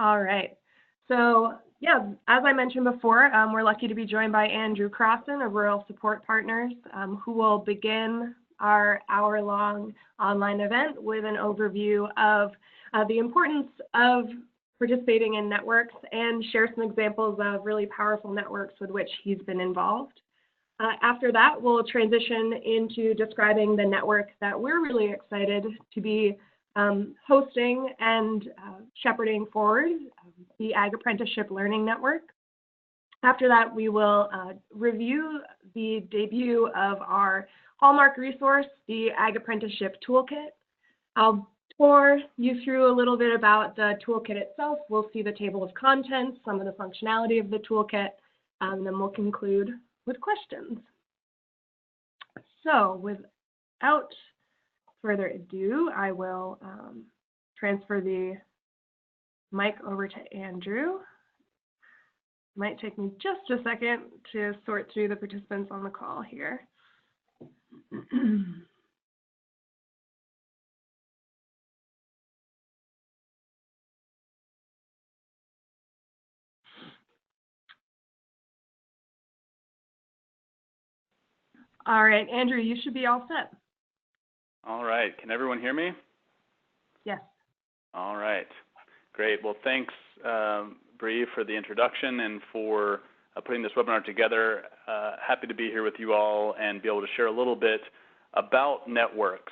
All right. So, yeah, as I mentioned before, we're lucky to be joined by Andrew Crosson of Rural Support Partners, who will begin our hour-long online event with an overview of the importance of participating in networks and share some examples of really powerful networks with which he's been involved. After that, we'll transition into describing the network that we're really excited to be hosting and shepherding forward, the Ag Apprenticeship Learning Network. After that, we will review the debut of our hallmark resource, the Ag Apprenticeship Toolkit. I'll tour you through a little bit about the toolkit itself. We'll see the table of contents, some of the functionality of the toolkit, and then we'll conclude with questions. So without further ado, I will transfer the mic over to Andrew. It might take me just a second to sort through the participants on the call here. All right, Andrew, you should be all set. All right. Can everyone hear me? Yes. All right. Great. Well, thanks, Bree, for the introduction and for putting this webinar together. Happy to be here with you all and be able to share a little bit about networks.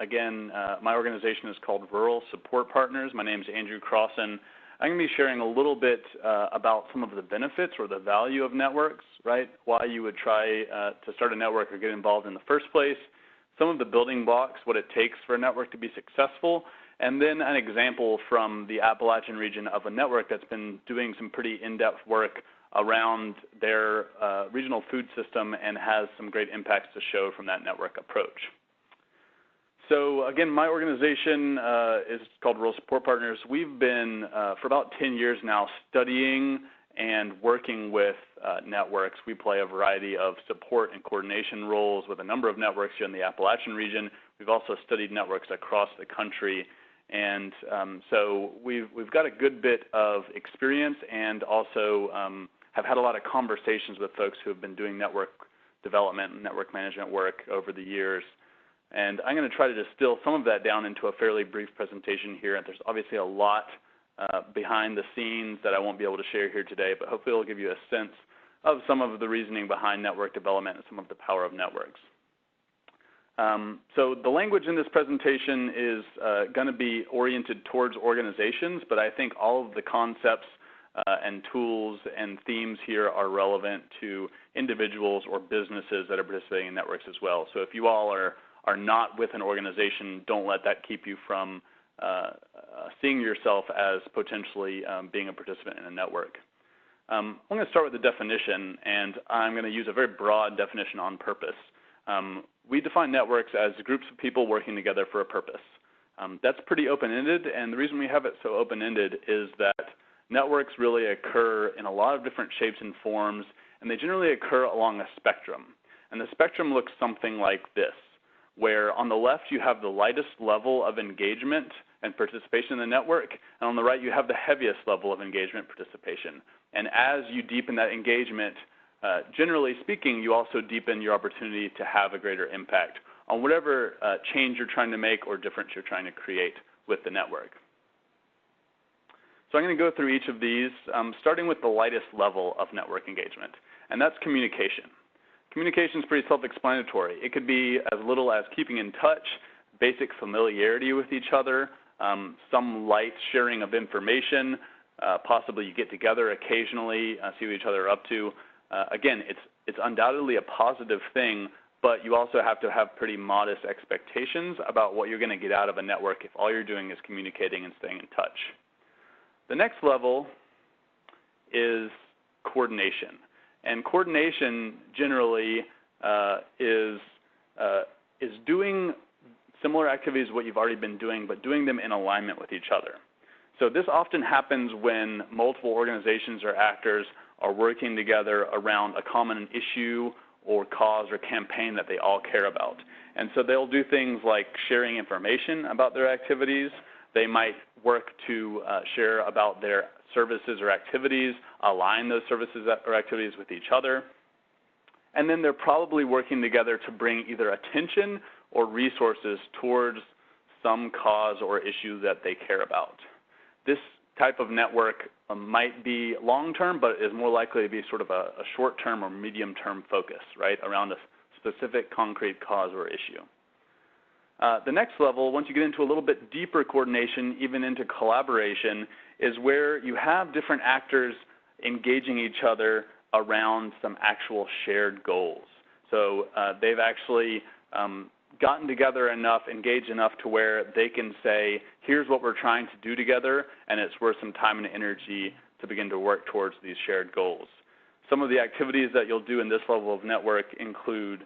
Again, my organization is called Rural Support Partners. My name is Andrew Crosson. I'm going to be sharing a little bit about some of the benefits or the value of networks, right? Why you would try to start a network or get involved in the first place, some of the building blocks, what it takes for a network to be successful, and then an example from the Appalachian region of a network that's been doing some pretty in-depth work around their regional food system and has some great impacts to show from that network approach. So again, my organization is called Rural Support Partners. We've been, for about 10 years now, studying and working with networks. We play a variety of support and coordination roles with a number of networks here in the Appalachian region. We've also studied networks across the country. And so we've got a good bit of experience and also have had a lot of conversations with folks who have been doing network development and network management work over the years. And I'm going to try to distill some of that down into a fairly brief presentation here. And there's obviously a lot behind the scenes that I won't be able to share here today, but hopefully it'll give you a sense of some of the reasoning behind network development and some of the power of networks. So the language in this presentation is going to be oriented towards organizations, but I think all of the concepts and tools and themes here are relevant to individuals or businesses that are participating in networks as well. So if you all are not with an organization, don't let that keep you from seeing yourself as potentially being a participant in a network. I'm going to start with the definition, and I'm going to use a very broad definition on purpose. We define networks as groups of people working together for a purpose. That's pretty open-ended, and the reason we have it so open-ended is that networks really occur in a lot of different shapes and forms, and they generally occur along a spectrum. And the spectrum looks something like this, where on the left you have the lightest level of engagement and participation in the network, and on the right you have the heaviest level of engagement participation. And as you deepen that engagement, generally speaking, you also deepen your opportunity to have a greater impact on whatever change you're trying to make or difference you're trying to create with the network. So I'm going to go through each of these, starting with the lightest level of network engagement, and that's communication. Communication is pretty self-explanatory. It could be as little as keeping in touch, basic familiarity with each other, some light sharing of information, possibly you get together occasionally, see what each other are up to. Again, it's undoubtedly a positive thing, but you also have to have pretty modest expectations about what you're going to get out of a network if all you're doing is communicating and staying in touch. The next level is coordination. And coordination generally is doing similar activities to what you've already been doing, but doing them in alignment with each other. So this often happens when multiple organizations or actors are working together around a common issue or cause or campaign that they all care about. And so they'll do things like sharing information about their activities. They might work to share about their services or activities, align those services or activities with each other. And then they're probably working together to bring either attention or resources towards some cause or issue that they care about. This type of network might be long-term, but is more likely to be sort of a short-term or medium-term focus, right, around a specific concrete cause or issue. The next level, once you get into a little bit deeper coordination, even into collaboration, is where you have different actors engaging each other around some actual shared goals. So they've actually gotten together enough, engaged enough to where they can say, here's what we're trying to do together, and it's worth some time and energy to begin to work towards these shared goals. Some of the activities that you'll do in this level of network include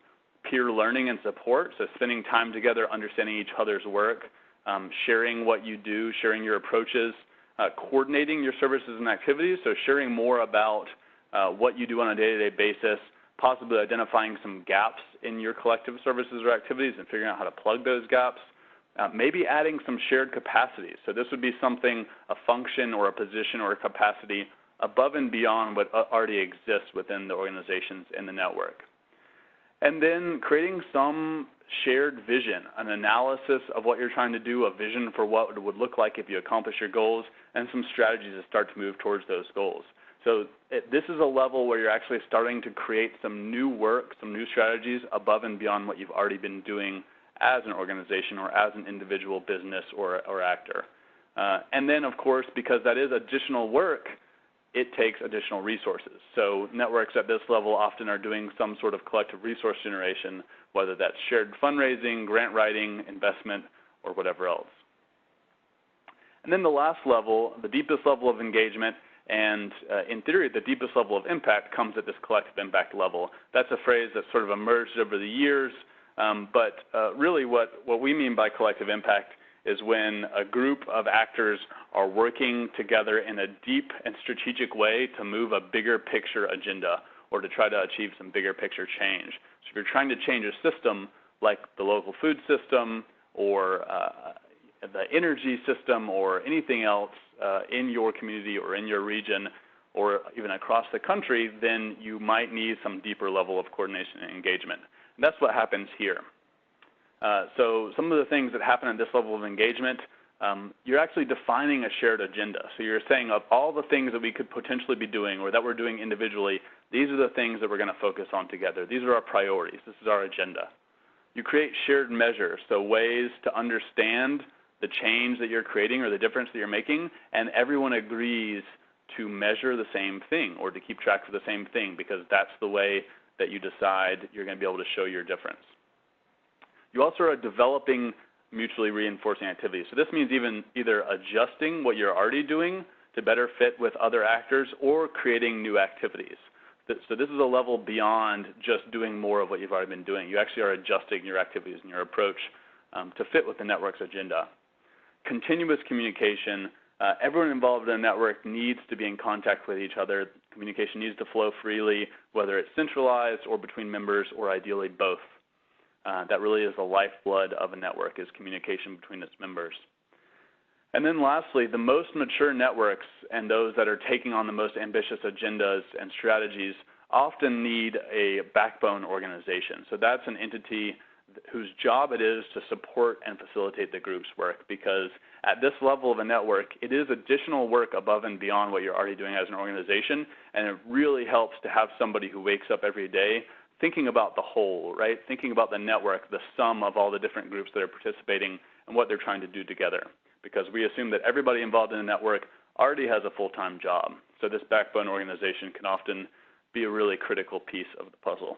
peer learning and support, so spending time together, understanding each other's work, sharing what you do, sharing your approaches, coordinating your services and activities, so sharing more about what you do on a day-to-day basis, possibly identifying some gaps in your collective services or activities and figuring out how to plug those gaps, maybe adding some shared capacities. So this would be something, a function or a position or a capacity above and beyond what already exists within the organizations in the network. And then creating some shared vision, an analysis of what you're trying to do, a vision for what it would look like if you accomplish your goals, and some strategies to start to move towards those goals. So this is a level where you're actually starting to create some new work, some new strategies above and beyond what you've already been doing as an organization or as an individual business or actor. And then, of course, because that is additional work, it takes additional resources. So networks at this level often are doing some sort of collective resource generation, whether that's shared fundraising, grant writing, investment, or whatever else. And then the last level, the deepest level of engagement, and in theory, the deepest level of impact comes at this collective impact level. That's a phrase that's sort of emerged over the years, but really what we mean by collective impact is when a group of actors are working together in a deep and strategic way to move a bigger picture agenda or to try to achieve some bigger picture change. So if you're trying to change a system like the local food system or the energy system or anything else in your community or in your region or even across the country, then you might need some deeper level of coordination and engagement. And that's what happens here. So some of the things that happen at this level of engagement, you're actually defining a shared agenda. So you're saying of all the things that we could potentially be doing or that we're doing individually, these are the things that we're going to focus on together. These are our priorities. This is our agenda. You create shared measures, so ways to understand the change that you're creating or the difference that you're making, and everyone agrees to measure the same thing or to keep track of the same thing because that's the way that you decide you're going to be able to show your difference. You also are developing mutually reinforcing activities. So this means either adjusting what you're already doing to better fit with other actors or creating new activities. So this is a level beyond just doing more of what you've already been doing. You actually are adjusting your activities and your approach to fit with the network's agenda. Continuous communication. Everyone involved in a network needs to be in contact with each other. Communication needs to flow freely, whether it's centralized or between members or ideally both. That really is the lifeblood of a network, is communication between its members. And then lastly, the most mature networks and those that are taking on the most ambitious agendas and strategies often need a backbone organization. So that's an entity whose job it is to support and facilitate the group's work, because at this level of a network, it is additional work above and beyond what you're already doing as an organization, and it really helps to have somebody who wakes up every day thinking about the whole, right? Thinking about the network, the sum of all the different groups that are participating and what they're trying to do together. Because we assume that everybody involved in the network already has a full-time job. So this backbone organization can often be a really critical piece of the puzzle.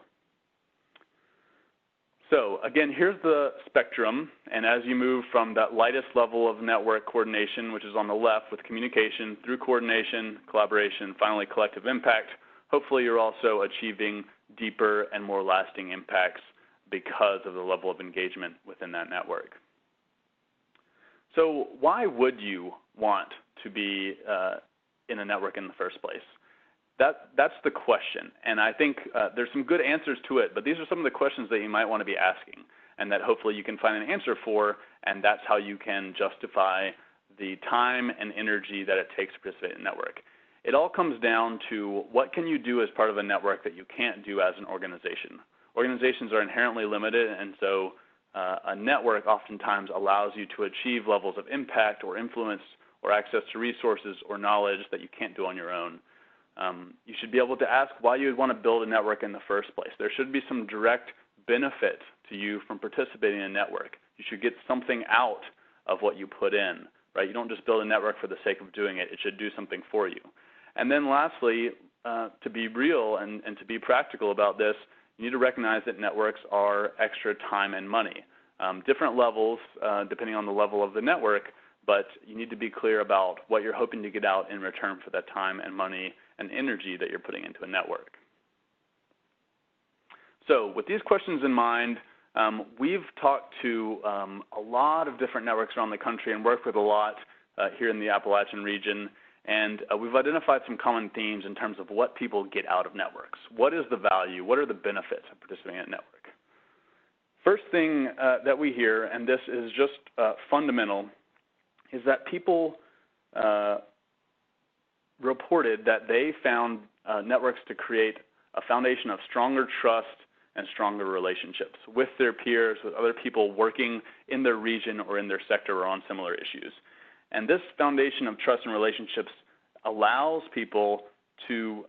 So again, here's the spectrum. And as you move from that lightest level of network coordination, which is on the left with communication, through coordination, collaboration, finally collective impact, hopefully you're also achieving deeper and more lasting impacts because of the level of engagement within that network. So why would you want to be in a network in the first place? That's the question, and I think there's some good answers to it, but these are some of the questions that you might want to be asking and that hopefully you can find an answer for, and that's how you can justify the time and energy that it takes to participate in a network. It all comes down to what can you do as part of a network that you can't do as an organization. Organizations are inherently limited, and so a network oftentimes allows you to achieve levels of impact or influence or access to resources or knowledge that you can't do on your own. You should be able to ask why you would want to build a network in the first place. There should be some direct benefit to you from participating in a network. You should get something out of what you put in, right? You don't just build a network for the sake of doing it. It should do something for you. And then lastly, to be real and to be practical about this, you need to recognize that networks are extra time and money. Different levels, depending on the level of the network, but you need to be clear about what you're hoping to get out in return for that time and money and energy that you're putting into a network. So with these questions in mind, we've talked to a lot of different networks around the country and worked with a lot here in the Appalachian region, and we've identified some common themes in terms of what people get out of networks. What is the value? What are the benefits of participating in a network? First thing that we hear, and this is just fundamental, is that people reported that they found networks to create a foundation of stronger trust and stronger relationships with their peers, with other people working in their region or in their sector or on similar issues. And this foundation of trust and relationships allows people to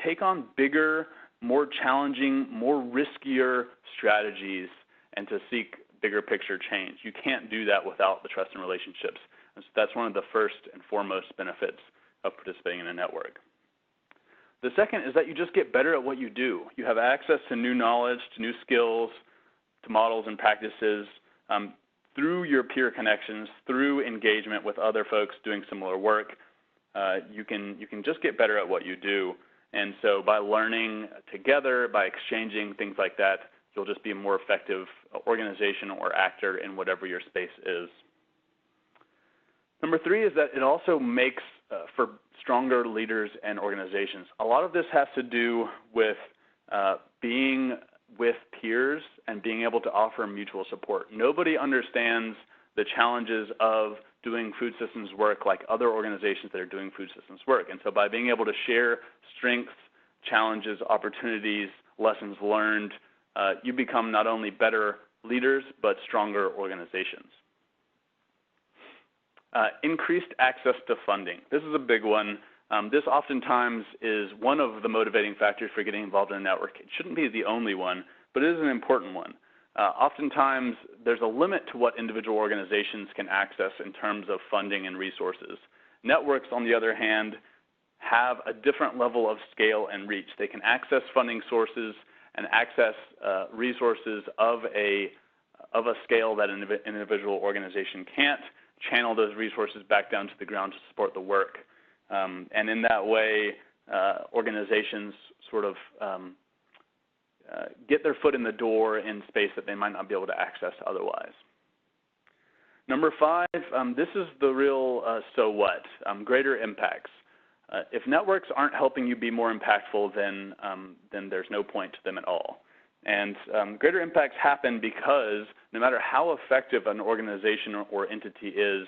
take on bigger, more challenging, more riskier strategies and to seek bigger picture change. You can't do that without the trust and relationships. And so that's one of the first and foremost benefits of participating in a network. The second is that you just get better at what you do. You have access to new knowledge, to new skills, to models and practices through your peer connections, through engagement with other folks doing similar work. You can just get better at what you do. And so by learning together, by exchanging things like that, you'll just be a more effective organization or actor in whatever your space is. Number three is that it also makes for stronger leaders and organizations. A lot of this has to do with being with peers and being able to offer mutual support. Nobody understands the challenges of doing food systems work like other organizations that are doing food systems work. And so by being able to share strengths, challenges, opportunities, lessons learned, you become not only better leaders, but stronger organizations. Increased access to funding. This is a big one. This oftentimes is one of the motivating factors for getting involved in a network. It shouldn't be the only one, but it is an important one. Oftentimes, there's a limit to what individual organizations can access in terms of funding and resources. Networks, on the other hand, have a different level of scale and reach. They can access funding sources and access resources of a scale that an individual organization can't, channel those resources back down to the ground to support the work. And in that way, organizations sort of get their foot in the door in space that they might not be able to access otherwise. Number five, this is the real so what, greater impacts. If networks aren't helping you be more impactful, then there's no point to them at all. And greater impacts happen because no matter how effective an organization or entity is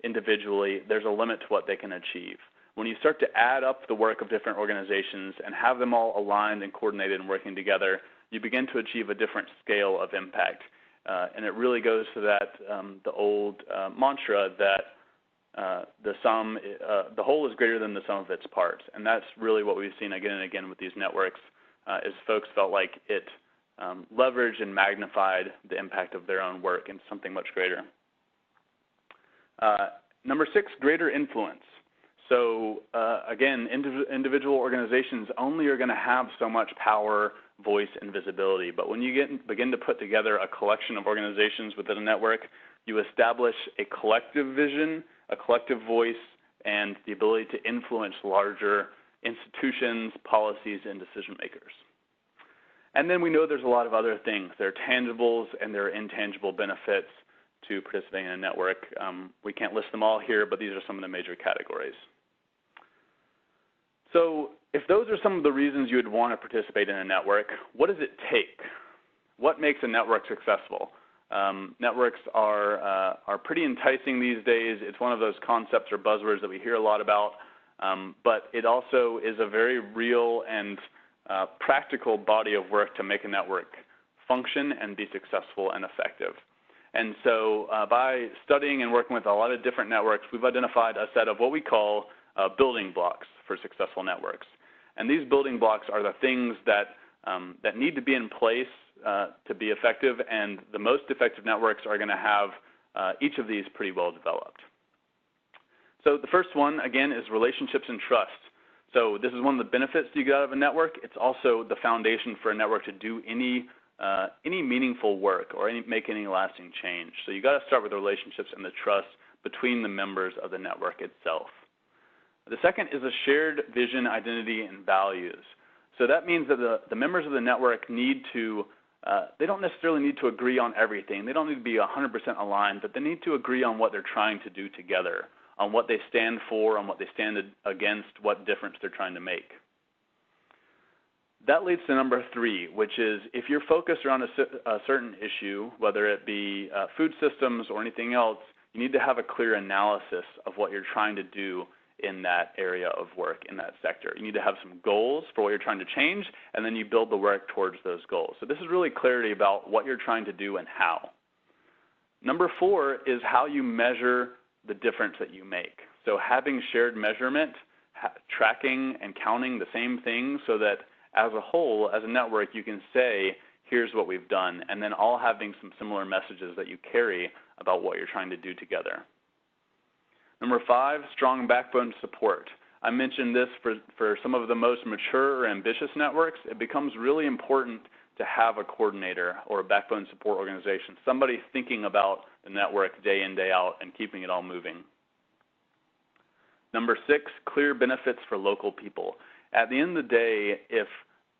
individually, there's a limit to what they can achieve. When you start to add up the work of different organizations and have them all aligned and coordinated and working together, you begin to achieve a different scale of impact. And it really goes to that the old mantra that the whole is greater than the sum of its parts. And that's really what we've seen again and again with these networks, is folks felt like it leveraged and magnified the impact of their own work into something much greater. Number six, greater influence. So again, individual organizations only are going to have so much power, voice, and visibility. But when you begin to put together a collection of organizations within a network, you establish a collective vision, a collective voice, and the ability to influence larger institutions, policies, and decision makers. And then we know there's a lot of other things. There are tangibles and there are intangible benefits to participating in a network. We can't list them all here, but these are some of the major categories. So if those are some of the reasons you would want to participate in a network, what does it take? What makes a network successful? Networks are pretty enticing these days. It's one of those concepts or buzzwords that we hear a lot about, but it also is a very real and practical body of work to make a network function and be successful and effective. And so by studying and working with a lot of different networks, we've identified a set of what we call building blocks for successful networks. And these building blocks are the things that need to be in place to be effective, and the most effective networks are going to have each of these pretty well developed. So the first one, again, is relationships and trust. So this is one of the benefits you get out of a network. It's also the foundation for a network to do any meaningful work or make any lasting change. So you got to start with the relationships and the trust between the members of the network itself. The second is a shared vision, identity, and values. So that means that the members of the network need to they don't necessarily need to agree on everything. They don't need to be 100% aligned, but they need to agree on what they're trying to do together, on what they stand for, on what they stand against, what difference they're trying to make. That leads to number 3, which is if you're focused around a certain issue, whether it be food systems or anything else, you need to have a clear analysis of what you're trying to do in that area of work, in that sector. You need to have some goals for what you're trying to change, and then you build the work towards those goals. So this is really clarity about what you're trying to do and how. Number 4 is how you measure the difference that you make. So having shared measurement, tracking and counting the same things so that as a whole, as a network, you can say, here's what we've done, and then all having some similar messages that you carry about what you're trying to do together. Number 5, strong backbone support. I mentioned this for some of the most mature or ambitious networks. It becomes really important to have a coordinator or a backbone support organization, somebody thinking about the network day in, day out, and keeping it all moving. Number 6, clear benefits for local people. At the end of the day, if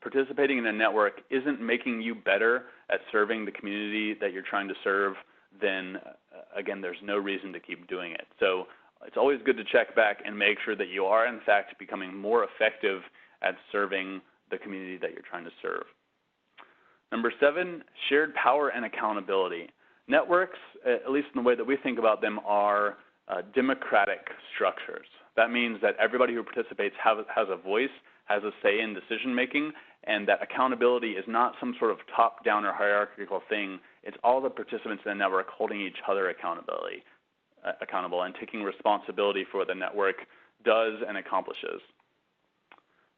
participating in a network isn't making you better at serving the community that you're trying to serve, then again, there's no reason to keep doing it. So it's always good to check back and make sure that you are, in fact, becoming more effective at serving the community that you're trying to serve. Number 7, shared power and accountability. Networks, at least in the way that we think about them, are democratic structures. That means that everybody who participates has a voice, has a say in decision-making, and that accountability is not some sort of top-down or hierarchical thing. It's all the participants in the network holding each other accountable and taking responsibility for what the network does and accomplishes.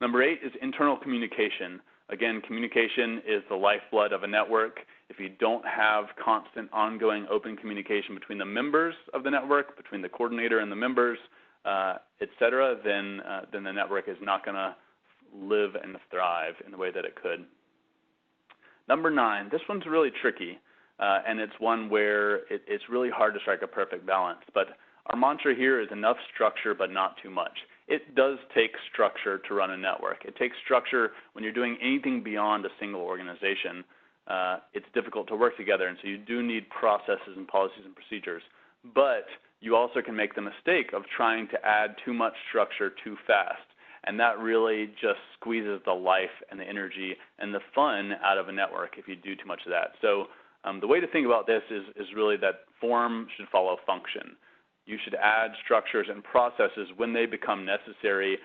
Number 8 is internal communication. Again, communication is the lifeblood of a network. If you don't have constant, ongoing, open communication between the members of the network, between the coordinator and the members, et cetera, then the network is not going to live and thrive in the way that it could. Number 9, this one's really tricky. And it's one where it's really hard to strike a perfect balance. But our mantra here is enough structure but not too much. It does take structure to run a network. It takes structure when you're doing anything beyond a single organization. It's difficult to work together, and so you do need processes and policies and procedures. But you also can make the mistake of trying to add too much structure too fast. And that really just squeezes the life and the energy and the fun out of a network if you do too much of that. So the way to think about this is really that form should follow function. You should add structures and processes when they become necessary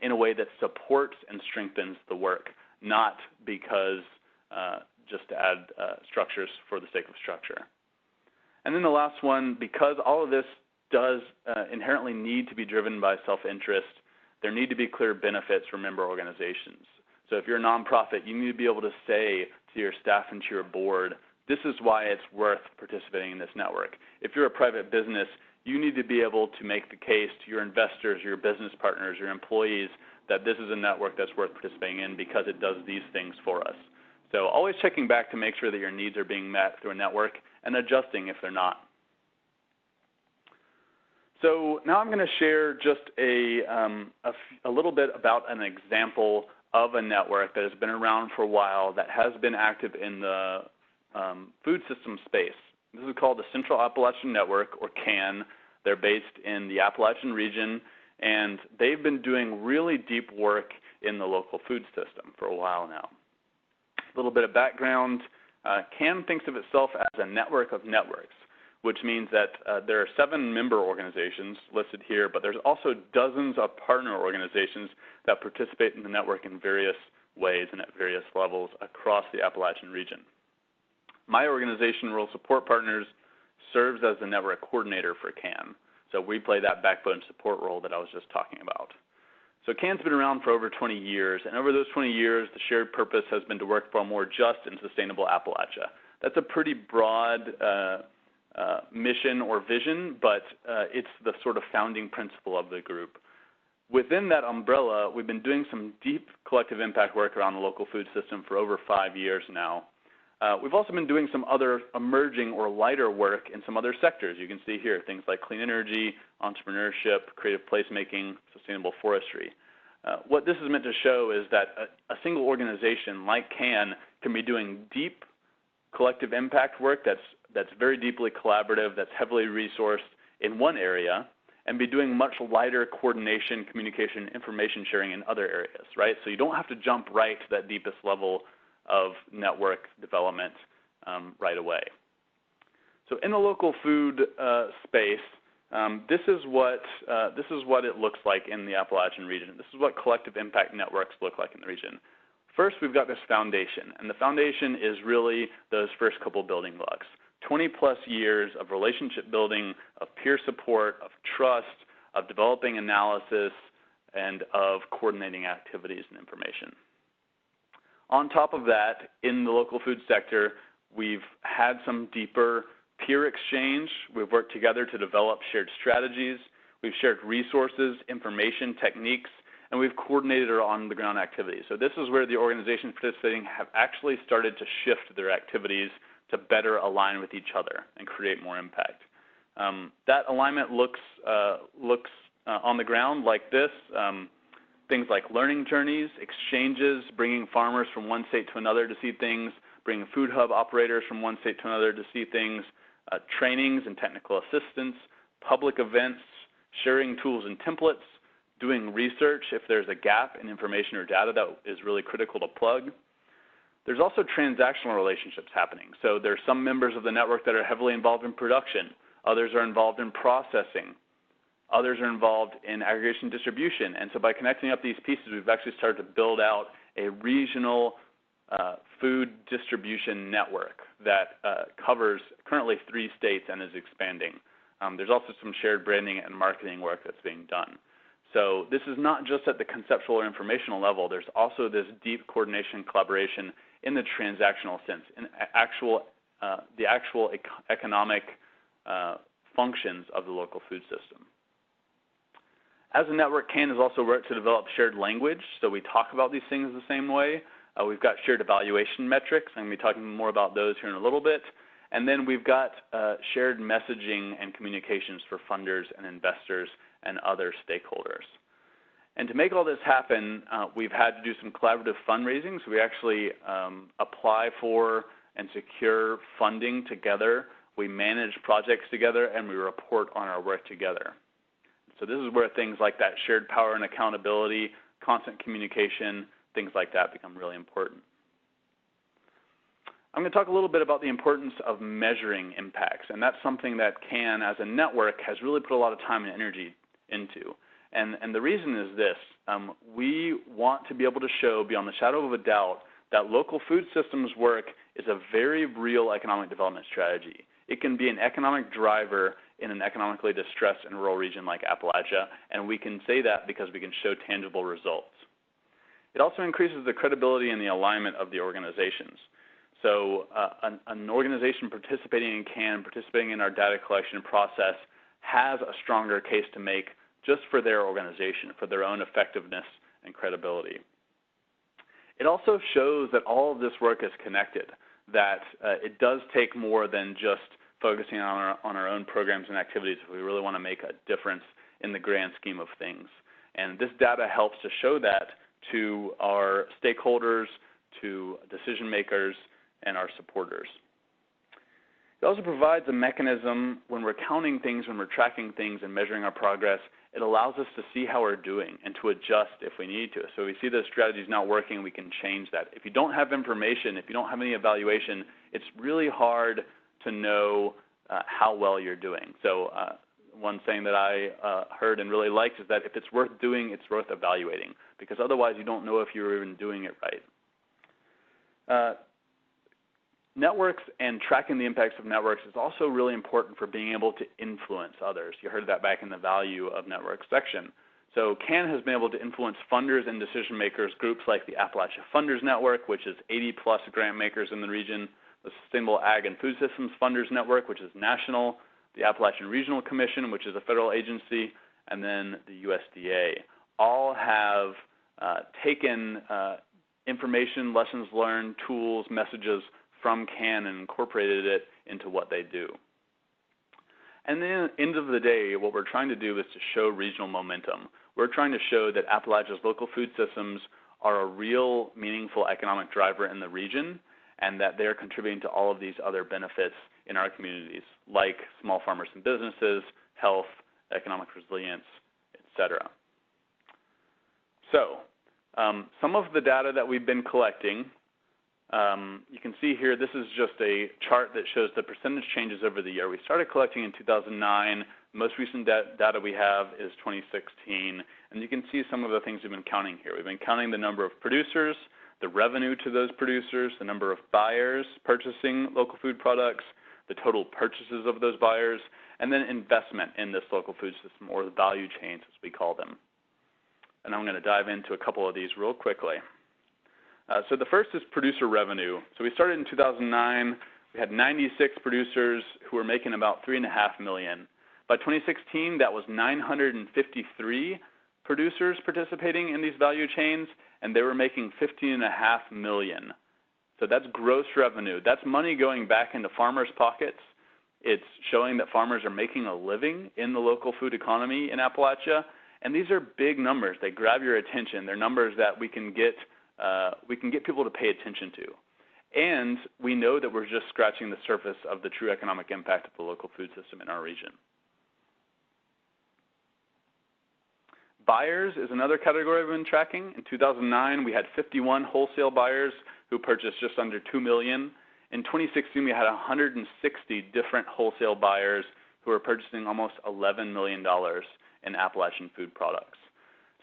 in a way that supports and strengthens the work, not because just to add structures for the sake of structure. And then the last one, because all of this does inherently need to be driven by self-interest, there need to be clear benefits for member organizations. So if you're a nonprofit, you need to be able to say to your staff and to your board, this is why it's worth participating in this network. If you're a private business, you need to be able to make the case to your investors, your business partners, your employees, that this is a network that's worth participating in because it does these things for us. So always checking back to make sure that your needs are being met through a network and adjusting if they're not. So now I'm going to share just a little bit about an example of a network that has been around for a while that has been active in the food system space. This is called the Central Appalachian Network, or CAN. They're based in the Appalachian region, and they've been doing really deep work in the local food system for a while now. A little bit of background. CAN thinks of itself as a network of networks, which means that there are 7 member organizations listed here, but there's also dozens of partner organizations that participate in the network in various ways and at various levels across the Appalachian region. My organization, Rural Support Partners, serves as the network coordinator for CAN. So we play that backbone support role that I was just talking about. So CAN's been around for over 20 years, and over those 20 years, the shared purpose has been to work for a more just and sustainable Appalachia. That's a pretty broad mission or vision, but it's the sort of founding principle of the group. Within that umbrella, we've been doing some deep collective impact work around the local food system for over 5 years now. We've also been doing some other emerging or lighter work in some other sectors. You can see here things like clean energy, entrepreneurship, creative placemaking, sustainable forestry. What this is meant to show is that a single organization like CAN can be doing deep collective impact work that's very deeply collaborative, that's heavily resourced in one area, and be doing much lighter coordination, communication, information sharing in other areas, right? So you don't have to jump right to that deepest level of network development right away. So in the local food space, this is what it looks like in the Appalachian region. This is what collective impact networks look like in the region. First, we've got this foundation, and the foundation is really those first couple building blocks. 20-plus years of relationship building, of peer support, of trust, of developing analysis, and of coordinating activities and information. On top of that, in the local food sector, we've had some deeper peer exchange. We've worked together to develop shared strategies. We've shared resources, information, techniques, and we've coordinated our on-the-ground activities. So this is where the organizations participating have actually started to shift their activities to better align with each other and create more impact. That alignment looks on the ground like this. Things like learning journeys, exchanges, bringing farmers from one state to another to see things, bringing food hub operators from one state to another to see things, trainings and technical assistance, public events, sharing tools and templates, doing research if there's a gap in information or data that is really critical to plug. There's also transactional relationships happening. So there's some members of the network that are heavily involved in production. Others are involved in processing. Others are involved in aggregation distribution. And so by connecting up these pieces, we've actually started to build out a regional food distribution network that covers currently 3 states and is expanding. There's also some shared branding and marketing work that's being done. So this is not just at the conceptual or informational level. There's also this deep coordination collaboration in the transactional sense, in the actual economic functions of the local food system. As a network, CAN has also worked to develop shared language, so we talk about these things the same way. We've got shared evaluation metrics. I'm going to be talking more about those here in a little bit. And then we've got shared messaging and communications for funders and investors and other stakeholders. And to make all this happen, we've had to do some collaborative fundraising. So we actually apply for and secure funding together. We manage projects together, and we report on our work together. So this is where things like that shared power and accountability, constant communication, things like that become really important. I'm going to talk a little bit about the importance of measuring impacts, and that's something that CAN, as a network, has really put a lot of time and energy into. And the reason is this. We want to be able to show beyond the shadow of a doubt that local food systems work is a very real economic development strategy. It can be an economic driver in an economically distressed and rural region like Appalachia, and we can say that because we can show tangible results. It also increases the credibility and the alignment of the organizations. So an organization participating in CAN, participating in our data collection process, has a stronger case to make just for their organization, for their own effectiveness and credibility. It also shows that all of this work is connected, that it does take more than just focusing on our own programs and activities if we really want to make a difference in the grand scheme of things. And this data helps to show that to our stakeholders, to decision makers, and our supporters. It also provides a mechanism when we're counting things, when we're tracking things and measuring our progress, it allows us to see how we're doing and to adjust if we need to. So if we see the strategy is not working, we can change that. If you don't have information, if you don't have any evaluation, it's really hard to know how well you're doing. So one saying that I heard and really liked is that if it's worth doing, it's worth evaluating, because otherwise you don't know if you're even doing it right. Networks and tracking the impacts of networks is also really important for being able to influence others. You heard that back in the value of networks section. So CAN has been able to influence funders and decision makers, groups like the Appalachian Funders Network, which is 80+ grant makers in the region, the Sustainable Ag and Food Systems Funders Network, which is national, the Appalachian Regional Commission, which is a federal agency, and then the USDA. All have taken information, lessons learned, tools, messages from CAN and incorporated it into what they do. And then at the end of the day, what we're trying to do is to show regional momentum. We're trying to show that Appalachia's local food systems are a real meaningful economic driver in the region, and that they're contributing to all of these other benefits in our communities, like small farmers and businesses, health, economic resilience, et cetera. So some of the data that we've been collecting, you can see here, this is just a chart that shows the percentage changes over the year. We started collecting in 2009. The most recent data we have is 2016. And you can see some of the things we've been counting here. We've been counting the number of producers, the revenue to those producers, the number of buyers purchasing local food products, the total purchases of those buyers, and then investment in this local food system, or the value chains as we call them. And I'm going to dive into a couple of these real quickly. So the first is producer revenue. So we started in 2009. We had 96 producers who were making about $3.5 million. By 2016, that was 953 producers participating in these value chains, and they were making $15.5 million. So that's gross revenue. That's money going back into farmers' pockets. It's showing that farmers are making a living in the local food economy in Appalachia. And these are big numbers. They grab your attention. They're numbers that we can get people to pay attention to. And we know that we're just scratching the surface of the true economic impact of the local food system in our region. Buyers is another category we've been tracking. In 2009, we had 51 wholesale buyers who purchased just under $2 million. In 2016, we had 160 different wholesale buyers who were purchasing almost $11 million in Appalachian food products.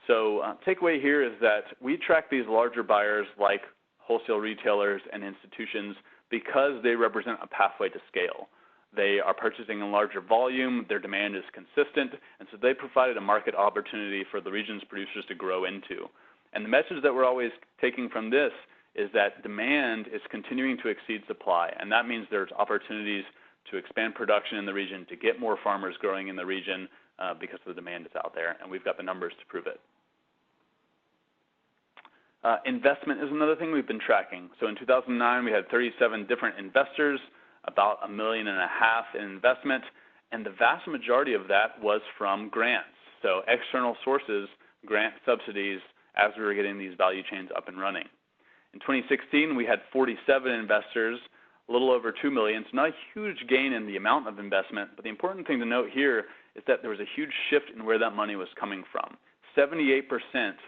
So takeaway here is that we track these larger buyers like wholesale retailers and institutions because they represent a pathway to scale. They are purchasing in larger volume, their demand is consistent, and so they provided a market opportunity for the region's producers to grow into. And the message that we're always taking from this is that demand is continuing to exceed supply, and that means there's opportunities to expand production in the region, to get more farmers growing in the region because the demand is out there, and we've got the numbers to prove it. Investment is another thing we've been tracking. So in 2009, we had 37 different investors, about $1.5 million in investment, and the vast majority of that was from grants. So external sources, grant subsidies, as we were getting these value chains up and running. In 2016, we had 47 investors, a little over $2 million. So not a huge gain in the amount of investment, but the important thing to note here is that there was a huge shift in where that money was coming from. 78%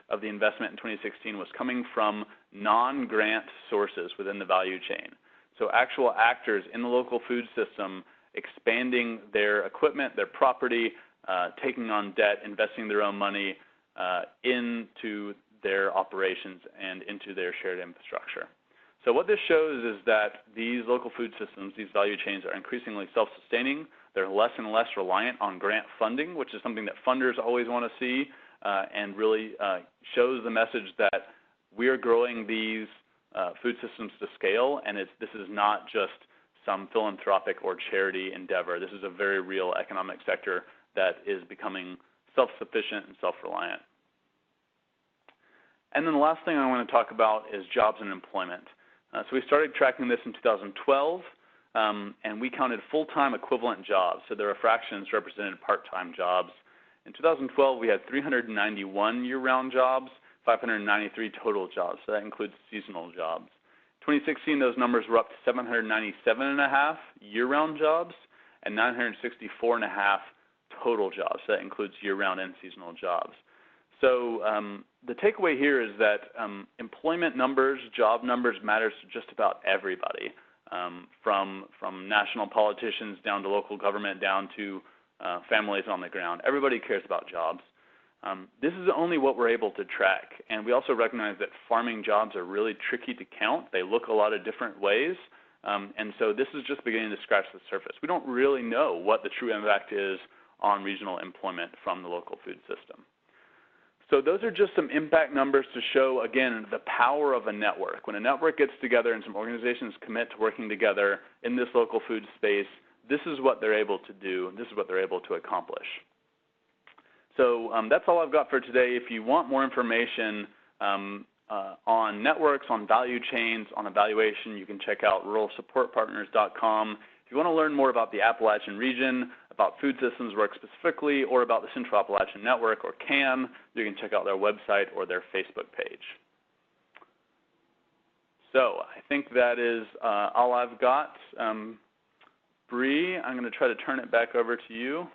of the investment in 2016 was coming from non-grant sources within the value chain. So actual actors in the local food system expanding their equipment, their property, taking on debt, investing their own money into their operations and into their shared infrastructure. So what this shows is that these local food systems, these value chains, are increasingly self-sustaining. They're less and less reliant on grant funding, which is something that funders always want to see, and really shows the message that we are growing these food systems to scale, and this is not just some philanthropic or charity endeavor. This is a very real economic sector that is becoming self-sufficient and self-reliant. And then the last thing I want to talk about is jobs and employment. So we started tracking this in 2012, and we counted full-time equivalent jobs. So there are fractions represented part-time jobs. In 2012, we had 391 year-round jobs, 593 total jobs. So that includes seasonal jobs. 2016, those numbers were up to 797.5 year-round jobs and 964.5 total jobs. That includes year-round and seasonal jobs. So the takeaway here is that employment numbers, job numbers matters to just about everybody, from national politicians down to local government down to families on the ground. Everybody cares about jobs. This is only what we're able to track, and we also recognize that farming jobs are really tricky to count. They look a lot of different ways, and so this is just beginning to scratch the surface. We don't really know what the true impact is on regional employment from the local food system. So those are just some impact numbers to show, again, the power of a network. When a network gets together and some organizations commit to working together in this local food space, this is what they're able to do, and this is what they're able to accomplish. So that's all I've got for today. If you want more information on networks, on value chains, on evaluation, you can check out ruralsupportpartners.com. If you want to learn more about the Appalachian region, about food systems work specifically, or about the Central Appalachian Network, or CAM, you can check out their website or their Facebook page. So I think that is all I've got. Bree, I'm going to try to turn it back over to you.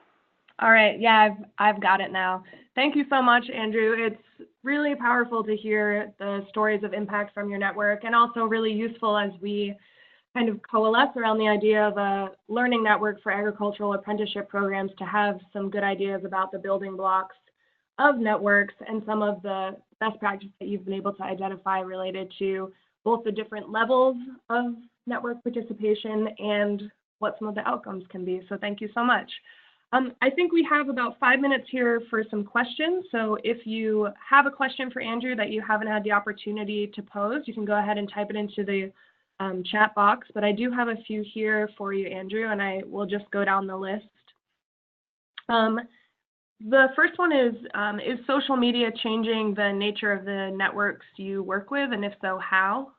All right, yeah, I've got it now. Thank you so much, Andrew. It's really powerful to hear the stories of impact from your network, and also really useful as we kind of coalesce around the idea of a learning network for agricultural apprenticeship programs to have some good ideas about the building blocks of networks and some of the best practices that you've been able to identify related to both the different levels of network participation and what some of the outcomes can be. So thank you so much. I think we have about 5 minutes here for some questions. So if you have a question for Andrew that you haven't had the opportunity to pose, you can go ahead and type it into the chat box. But I do have a few here for you, Andrew, and I will just go down the list. The first one is social media changing the nature of the networks you work with, and if so, how?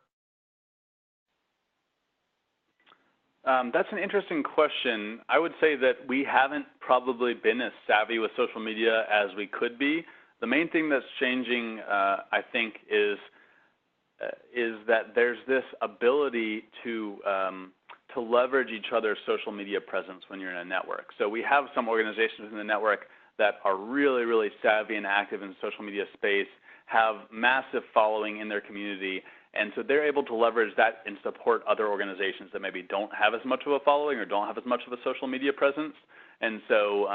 That's an interesting question. I would say that we haven't probably been as savvy with social media as we could be. The main thing that's changing, I think, is that there's this ability to leverage each other's social media presence when you're in a network. So we have some organizations in the network that are really, really savvy and active in the social media space, have massive following in their community, and so they're able to leverage that and support other organizations that maybe don't have as much of a following or don't have as much of a social media presence. And so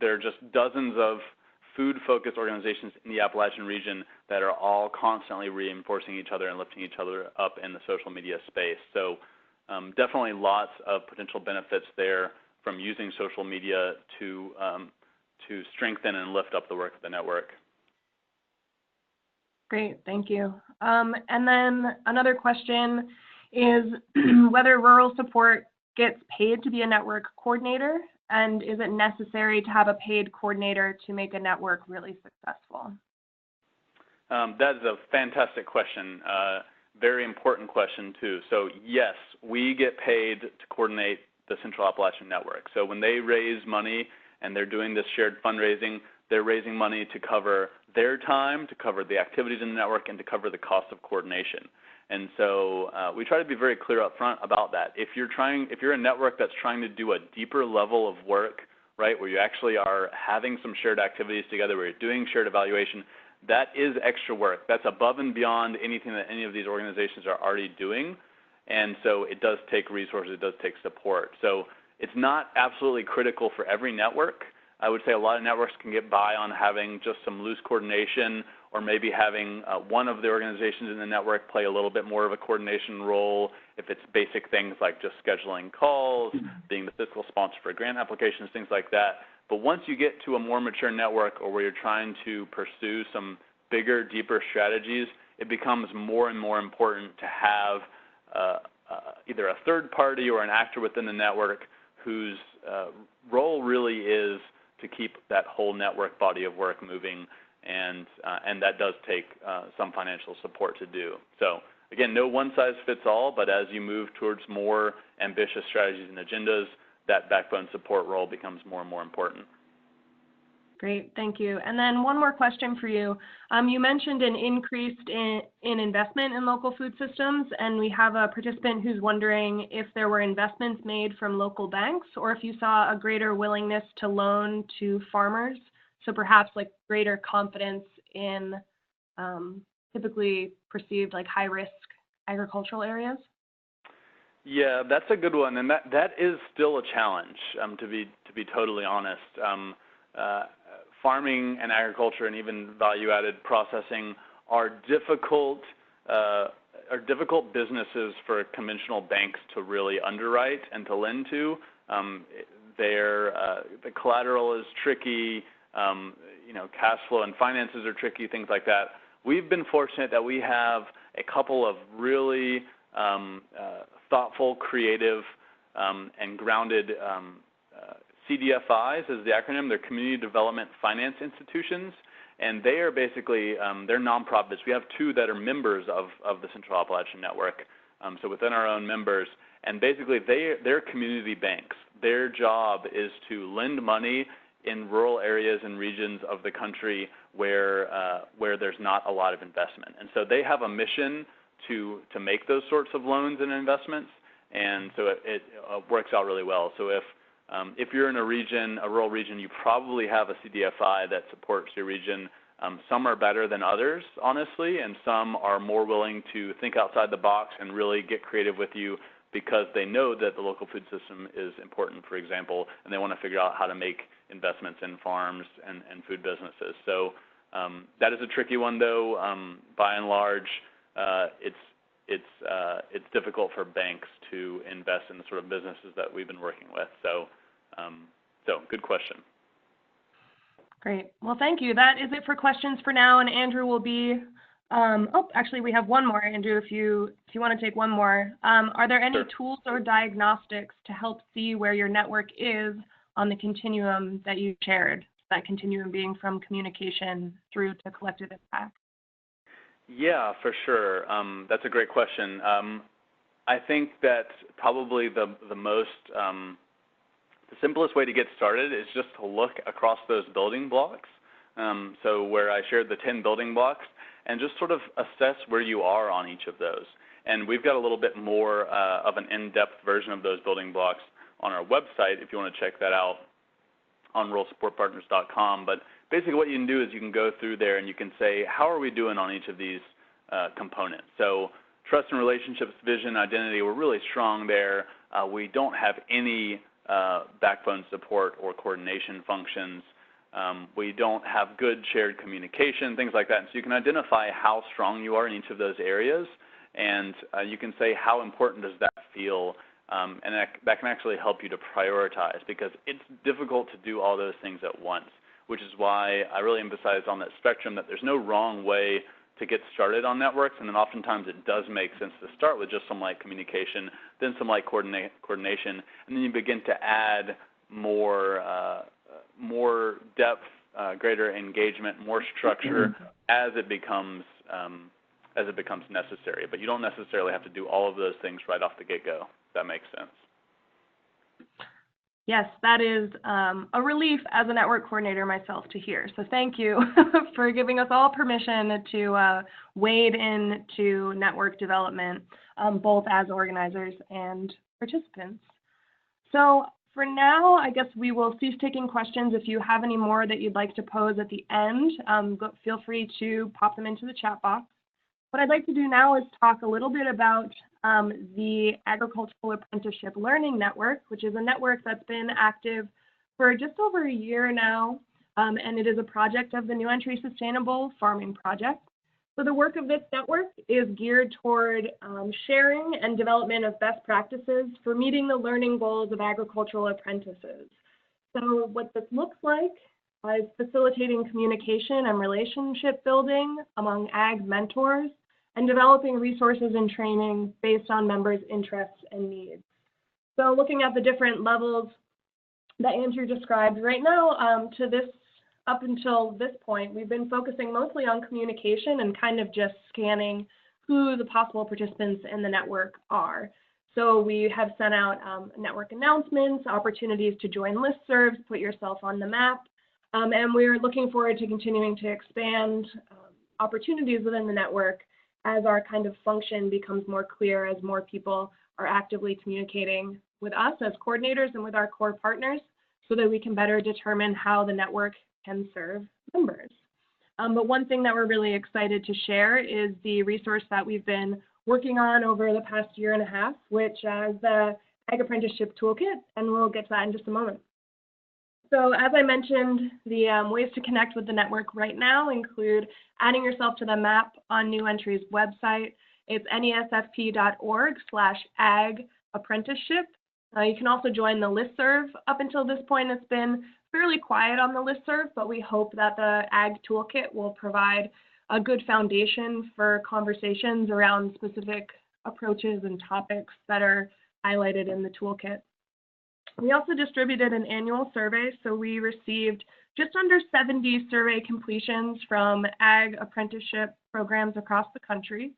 there are just dozens of food-focused organizations in the Appalachian region that are all constantly reinforcing each other and lifting each other up in the social media space. So definitely lots of potential benefits there from using social media to strengthen and lift up the work of the network. Great, thank you. And then another question is whether rural support gets paid to be a network coordinator, and is it necessary to have a paid coordinator to make a network really successful? That is a fantastic question. Very important question too. So yes, we get paid to coordinate the Central Appalachian Network. So when they raise money and they're doing this shared fundraising, they're raising money to cover their time, to cover the activities in the network, and to cover the cost of coordination. And so we try to be very clear up front about that. If you're a network that's trying to do a deeper level of work, right, where you actually are having some shared activities together, where you're doing shared evaluation, that is extra work. That's above and beyond anything that any of these organizations are already doing. And so it does take resources, it does take support. So it's not absolutely critical for every network. I would say a lot of networks can get by on having just some loose coordination, or maybe having one of the organizations in the network play a little bit more of a coordination role if it's basic things like just scheduling calls, being the fiscal sponsor for grant applications, things like that. But once you get to a more mature network, or where you're trying to pursue some bigger, deeper strategies, it becomes more and more important to have either a third party or an actor within the network whose role really is to keep that whole network body of work moving, and that does take some financial support to do. So again, no one size fits all, but as you move towards more ambitious strategies and agendas, that backbone support role becomes more and more important. Great, thank you. And then one more question for you. You mentioned an increase in investment in local food systems, and we have a participant who's wondering if there were investments made from local banks or if you saw a greater willingness to loan to farmers, so perhaps like greater confidence in typically perceived like high-risk agricultural areas. Yeah, that's a good one, and that is still a challenge, to be totally honest. Farming and agriculture and even value-added processing are difficult businesses for conventional banks to really underwrite and to lend to. The collateral is tricky. Cash flow and finances are tricky, things like that. We've been fortunate that we have a couple of really thoughtful, creative, and grounded CDFIs is the acronym. They're Community Development Finance Institutions, and they are basically, they're nonprofits. We have two that are members of the Central Appalachian Network, so within our own members, and basically they're community banks. Their job is to lend money in rural areas and regions of the country where there's not a lot of investment. And so they have a mission to make those sorts of loans and investments, and so it works out really well. So if you're in a rural region, you probably have a CDFI that supports your region. Some are better than others, honestly, and some are more willing to think outside the box and really get creative with you because they know that the local food system is important, for example, and they want to figure out how to make investments in farms and food businesses. So that is a tricky one, though. By and large, it's difficult for banks to invest in the sort of businesses that we've been working with. So good question. Great. Well, thank you. That is it for questions for now, and Andrew will be. Actually, we have one more, Andrew. If you want to take one more, are there any tools or diagnostics to help see where your network is on the continuum that you shared? That continuum being from communication through to collective impact. Yeah, for sure. That's a great question. I think that probably the simplest way to get started is just to look across those building blocks. So where I shared the 10 building blocks, and just sort of assess where you are on each of those. And we've got a little bit more of an in-depth version of those building blocks on our website if you want to check that out on ruralsupportpartners.com. But basically what you can do is you can go through there and you can say, how are we doing on each of these components? So trust and relationships, vision, identity, we're really strong there. We don't have any backbone support or coordination functions. We don't have good shared communication, things like that. And so you can identify how strong you are in each of those areas, and you can say how important does that feel, and that can actually help you to prioritize, because it's difficult to do all those things at once, which is why I really emphasize on that spectrum that there's no wrong way to get started on networks, and then oftentimes it does make sense to start with just some light communication, then some light coordination, and then you begin to add more depth, greater engagement, more structure as it becomes necessary. But you don't necessarily have to do all of those things right off the get-go, if that makes sense. Yes, that is a relief as a network coordinator myself to hear. So thank you for giving us all permission to wade into network development, both as organizers and participants. So for now, I guess we will cease taking questions. If you have any more that you'd like to pose at the end, feel free to pop them into the chat box. What I'd like to do now is talk a little bit about the Agricultural Apprenticeship Learning Network, which is a network that's been active for just over a year now, and it is a project of the New Entry Sustainable Farming Project. So the work of this network is geared toward sharing and development of best practices for meeting the learning goals of agricultural apprentices. So what this looks like is facilitating communication and relationship building among ag mentors and developing resources and training based on members' interests and needs. So looking at the different levels that Andrew described right now, up until this point, we've been focusing mostly on communication and kind of just scanning who the possible participants in the network are. So we have sent out network announcements, opportunities to join listservs, put yourself on the map, And we're looking forward to continuing to expand opportunities within the network as our kind of function becomes more clear, as more people are actively communicating with us as coordinators and with our core partners, so that we can better determine how the network can serve members. But one thing that we're really excited to share is the resource that we've been working on over the past year and a half, which is the Ag Apprenticeship Toolkit, and we'll get to that in just a moment. So as I mentioned, the ways to connect with the network right now include adding yourself to the map on New Entry's website. It's nesfp.org/ag apprenticeship. You can also join the listserv. Up until this point, it's been fairly quiet on the listserv, but we hope that the Ag Toolkit will provide a good foundation for conversations around specific approaches and topics that are highlighted in the toolkit. We also distributed an annual survey, so we received just under 70 survey completions from Ag Apprenticeship programs across the country.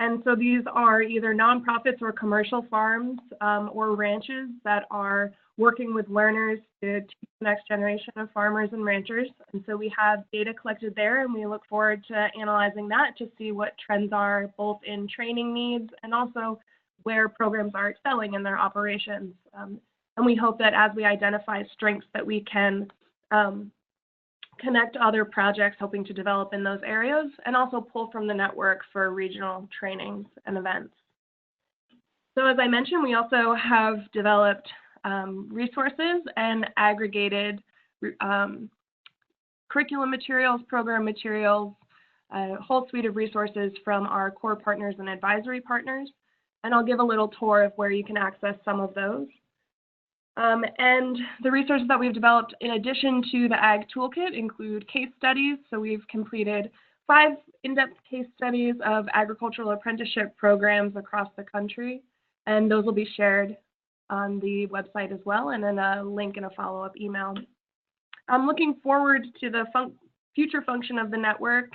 And so these are either nonprofits or commercial farms or ranches that are working with learners to teach the next generation of farmers and ranchers. And so we have data collected there, and we look forward to analyzing that to see what trends are both in training needs and also where programs are excelling in their operations. And we hope that as we identify strengths that we can connect other projects hoping to develop in those areas and also pull from the network for regional trainings and events. So as I mentioned, we also have developed resources and aggregated curriculum materials, program materials, a whole suite of resources from our core partners and advisory partners. And I'll give a little tour of where you can access some of those. And the resources that we've developed in addition to the Ag Toolkit include case studies. So we've completed 5 in-depth case studies of agricultural apprenticeship programs across the country, and those will be shared on the website as well, and then a link in a follow-up email. I'm looking forward to the future function of the network.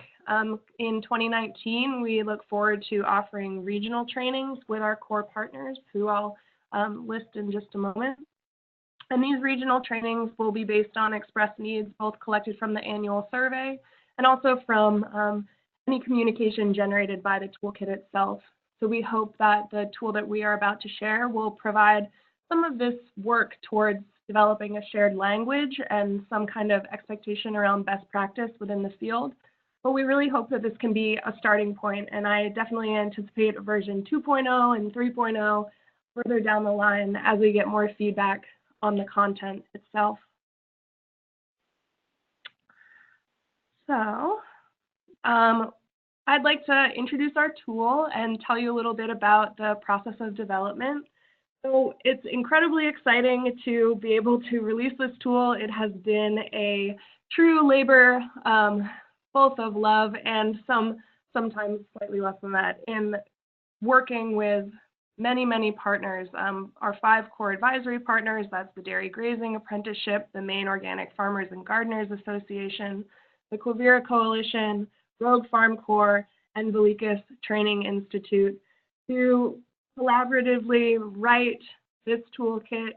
In 2019, we look forward to offering regional trainings with our core partners, who I'll list in just a moment. And these regional trainings will be based on expressed needs, both collected from the annual survey and also from any communication generated by the toolkit itself. So we hope that the tool that we are about to share will provide some of this work towards developing a shared language and some kind of expectation around best practice within the field. But we really hope that this can be a starting point, and I definitely anticipate a version 2.0 and 3.0 further down the line as we get more feedback on the content itself. So I'd like to introduce our tool and tell you a little bit about the process of development. So it's incredibly exciting to be able to release this tool. It has been a true labor, both of love and sometimes slightly less than that, in working with many partners. Our 5 core advisory partners, that's the Dairy Grazing Apprenticeship, the Maine Organic Farmers and Gardeners Association, the Quivira Coalition, Rogue Farm Corps, and Vilicus Training Institute, to collaboratively write this toolkit.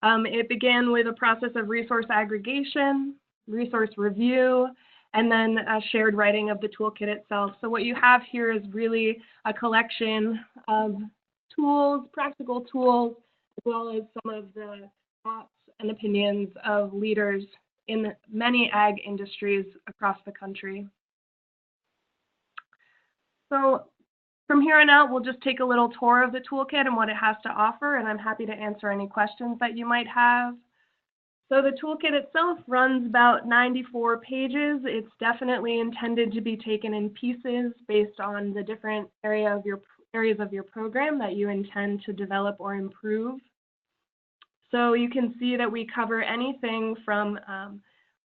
It began with a process of resource aggregation, resource review, and then a shared writing of the toolkit itself. So what you have here is really a collection of tools, practical tools, as well as some of the thoughts and opinions of leaders in many ag industries across the country. So from here on out, we'll just take a little tour of the toolkit and what it has to offer, and I'm happy to answer any questions that you might have. So the toolkit itself runs about 94 pages. It's definitely intended to be taken in pieces based on the different areas of your program that you intend to develop or improve. So you can see that we cover anything from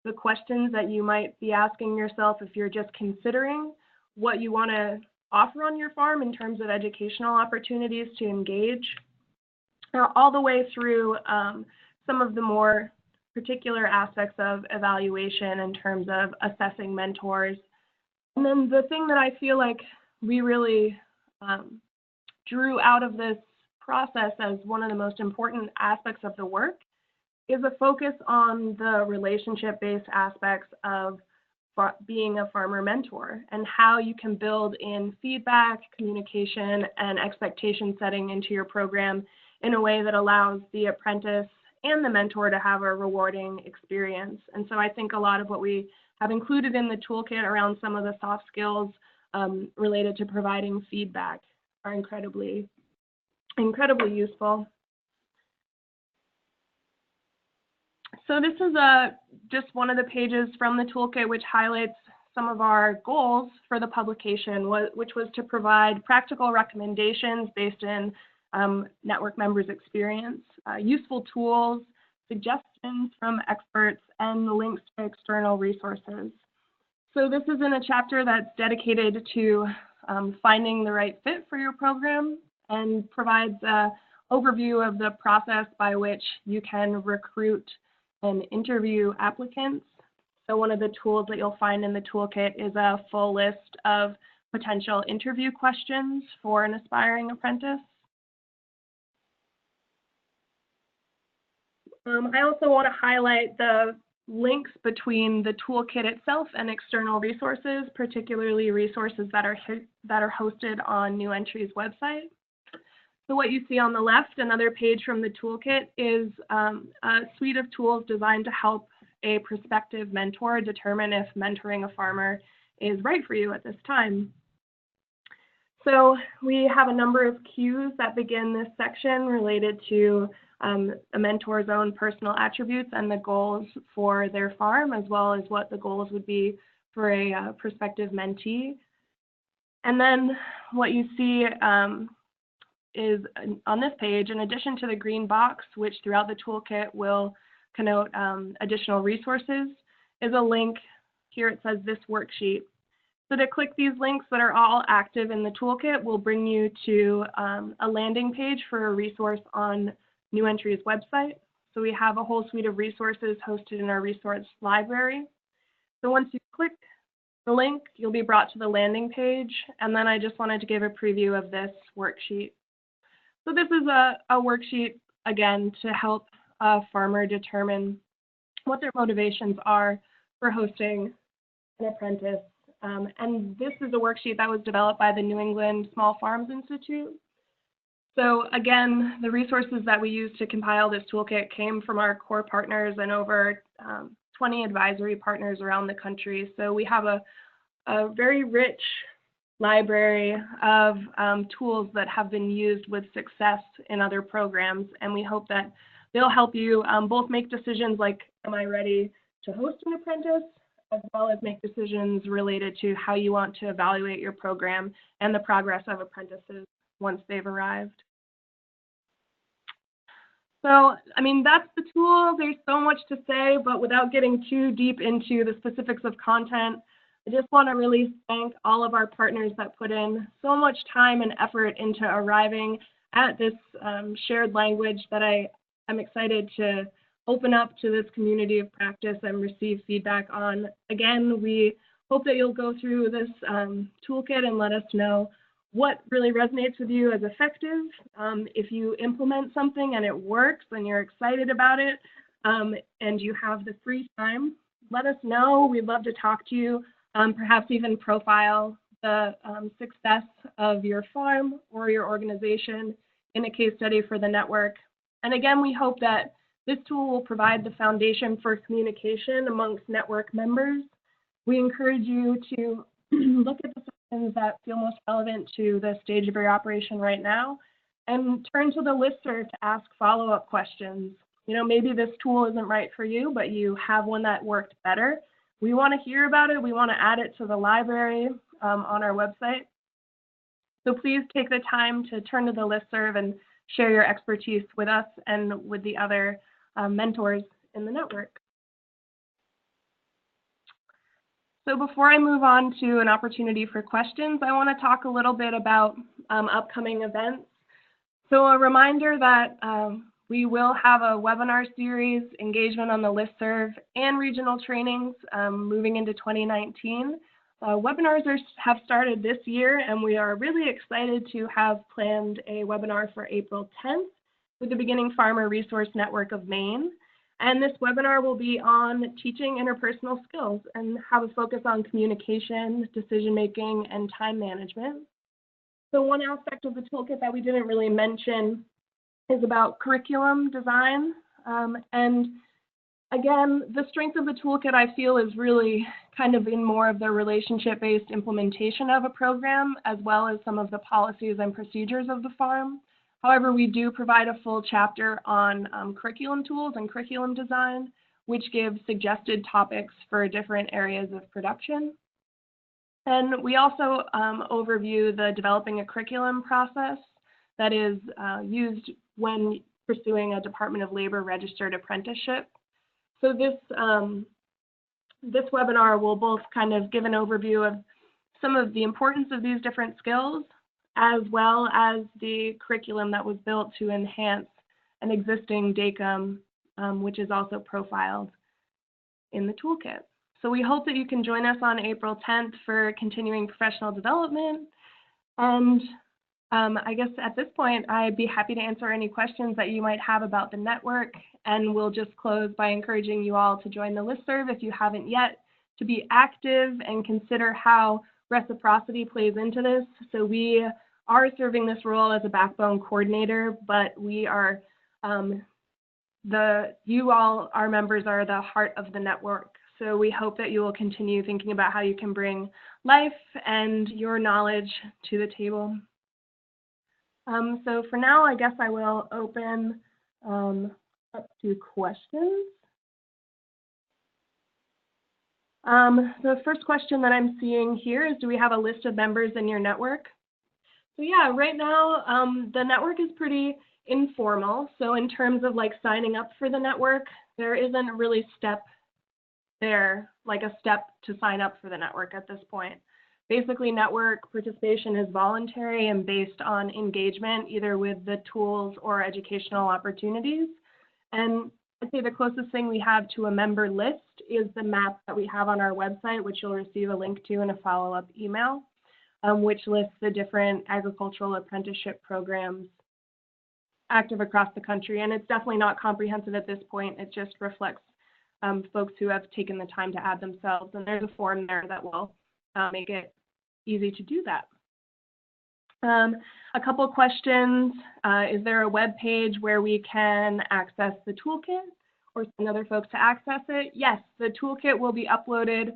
the questions that you might be asking yourself if you're just considering what you want to offer on your farm in terms of educational opportunities to engage, all the way through some of the more particular aspects of evaluation in terms of assessing mentors. And then the thing that I feel like we really drew out of this process as one of the most important aspects of the work is a focus on the relationship-based aspects of being a farmer mentor and how you can build in feedback, communication, and expectation setting into your program in a way that allows the apprentice and the mentor to have a rewarding experience. And so I think a lot of what we have included in the toolkit around some of the soft skills related to providing feedback are incredibly useful. So this is just one of the pages from the toolkit which highlights some of our goals for the publication, which was to provide practical recommendations based in network members' experience, useful tools, suggestions from experts, and links to external resources. So this is in a chapter that's dedicated to finding the right fit for your program and provides an overview of the process by which you can recruit and interview applicants. So one of the tools that you'll find in the toolkit is a full list of potential interview questions for an aspiring apprentice. I also want to highlight the links between the toolkit itself and external resources, particularly resources that are hosted on New Entry's website. So what you see on the left, another page from the toolkit, is a suite of tools designed to help a prospective mentor determine if mentoring a farmer is right for you at this time. So we have a number of cues that begin this section related to a mentor's own personal attributes and the goals for their farm, as well as what the goals would be for a prospective mentee. And then what you see is on this page, in addition to the green box, which throughout the toolkit will connote additional resources, is a link. Here it says this worksheet. So to click these links that are all active in the toolkit will bring you to a landing page for a resource on New Entry's website. So we have a whole suite of resources hosted in our resource library. So once you click the link, you'll be brought to the landing page. And then I just wanted to give a preview of this worksheet. So this is a worksheet, again, to help a farmer determine what their motivations are for hosting an apprentice. And this is a worksheet that was developed by the New England Small Farms Institute. So again, the resources that we used to compile this toolkit came from our core partners and over 20 advisory partners around the country. So we have a very rich library of tools that have been used with success in other programs, and we hope that they'll help you both make decisions like, am I ready to host an apprentice, as well as make decisions related to how you want to evaluate your program and the progress of apprentices once they've arrived. So, I mean, that's the tool. There's so much to say, but without getting too deep into the specifics of content, I just want to really thank all of our partners that put in so much time and effort into arriving at this shared language that I'm excited to open up to this community of practice and receive feedback on. Again, we hope that you'll go through this toolkit and let us know what really resonates with you as effective. If you implement something and it works and you're excited about it and you have the free time, let us know. We'd love to talk to you, perhaps even profile the success of your farm or your organization in a case study for the network. And again, we hope that this tool will provide the foundation for communication amongst network members. We encourage you to look at the sections that feel most relevant to the stage of your operation right now and turn to the listserv to ask follow-up questions. You know, maybe this tool isn't right for you, but you have one that worked better. We want to hear about it. We want to add it to the library on our website. So please take the time to turn to the listserv and share your expertise with us and with the other mentors in the network. So before I move on to an opportunity for questions, I want to talk a little bit about upcoming events. So a reminder that we will have a webinar series, engagement on the listserv, and regional trainings moving into 2019. Webinars have started this year, and we are really excited to have planned a webinar for April 10th with the Beginning Farmer Resource Network of Maine. And this webinar will be on teaching interpersonal skills and have a focus on communication, decision-making, and time management. So one aspect of the toolkit that we didn't really mention is about curriculum design. And again, the strength of the toolkit, I feel, is really kind of in more of the relationship-based implementation of a program, as well as some of the policies and procedures of the farm. However, we do provide a full chapter on curriculum tools and curriculum design, which gives suggested topics for different areas of production. And we also overview the developing a curriculum process that is used when pursuing a Department of Labor registered apprenticeship. So this webinar will both kind of give an overview of some of the importance of these different skills, as well as the curriculum that was built to enhance an existing DACM, which is also profiled in the toolkit. So we hope that you can join us on April 10th for continuing professional development. And I guess at this point, I'd be happy to answer any questions that you might have about the network. And we'll just close by encouraging you all to join the listserv if you haven't yet, to be active and consider how reciprocity plays into this. So we are serving this role as a backbone coordinator, but we are, you all, our members, are the heart of the network. So we hope that you will continue thinking about how you can bring life and your knowledge to the table. So for now, I guess I will open up to questions. The first question that I'm seeing here is, do we have a list of members in your network? So yeah, right now, the network is pretty informal. So in terms of like signing up for the network, there isn't really a step to sign up for the network at this point. Basically, network participation is voluntary and based on engagement, either with the tools or educational opportunities. And I'd say the closest thing we have to a member list is the map that we have on our website, which you'll receive a link to in a follow-up email, which lists the different agricultural apprenticeship programs active across the country. And it's definitely not comprehensive at this point. It just reflects folks who have taken the time to add themselves. And there's a form there that will make it easy to do that. A couple questions. Is there a web page where we can access the toolkit or send other folks to access it? Yes, the toolkit will be uploaded.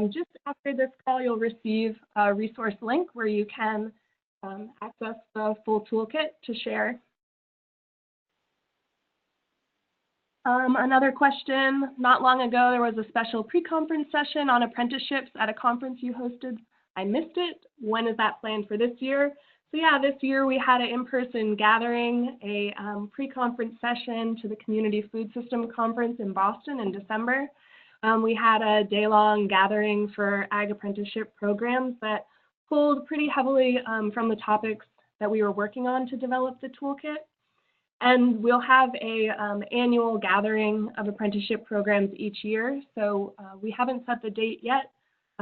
Just after this call, you'll receive a resource link where you can access the full toolkit to share. Another question, not long ago, there was a special pre-conference session on apprenticeships at a conference you hosted. I missed it. When is that planned for this year? So yeah, this year we had an in-person gathering, a pre-conference session to the Community Food System Conference in Boston in December. We had a day-long gathering for Ag Apprenticeship programs that pulled pretty heavily from the topics that we were working on to develop the toolkit. And we'll have a annual gathering of apprenticeship programs each year. So we haven't set the date yet.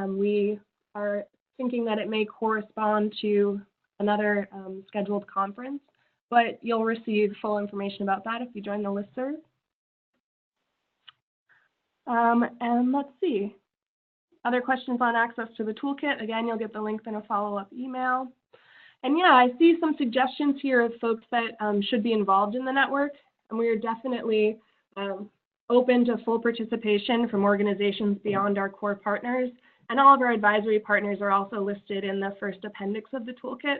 We are thinking that it may correspond to another scheduled conference, but you'll receive full information about that if you join the listserv. And let's see. Other questions on access to the toolkit. Again, you'll get the link in a follow-up email. And yeah, I see some suggestions here of folks that should be involved in the network. And we are definitely open to full participation from organizations beyond our core partners. And all of our advisory partners are also listed in the first appendix of the toolkit.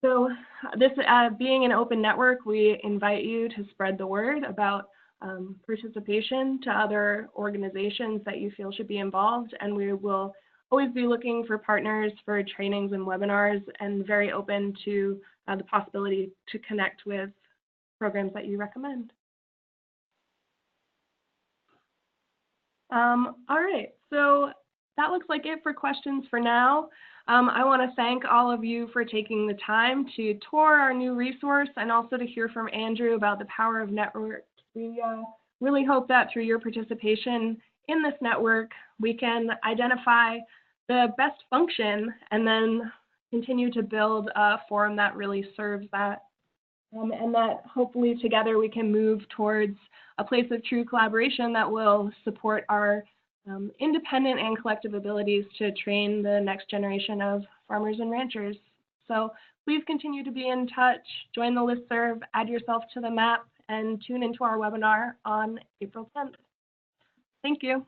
So this being an open network, we invite you to spread the word about participation to other organizations that you feel should be involved. And we will always be looking for partners for trainings and webinars, and very open to the possibility to connect with programs that you recommend. All right, so that looks like it for questions for now. I want to thank all of you for taking the time to tour our new resource and also to hear from Andrew about the power of networks. We really hope that through your participation in this network, we can identify the best function and then continue to build a forum that really serves that and that hopefully together we can move towards a place of true collaboration that will support our independent and collective abilities to train the next generation of farmers and ranchers. So please continue to be in touch, join the listserv, add yourself to the map, and tune into our webinar on April 10th. Thank you.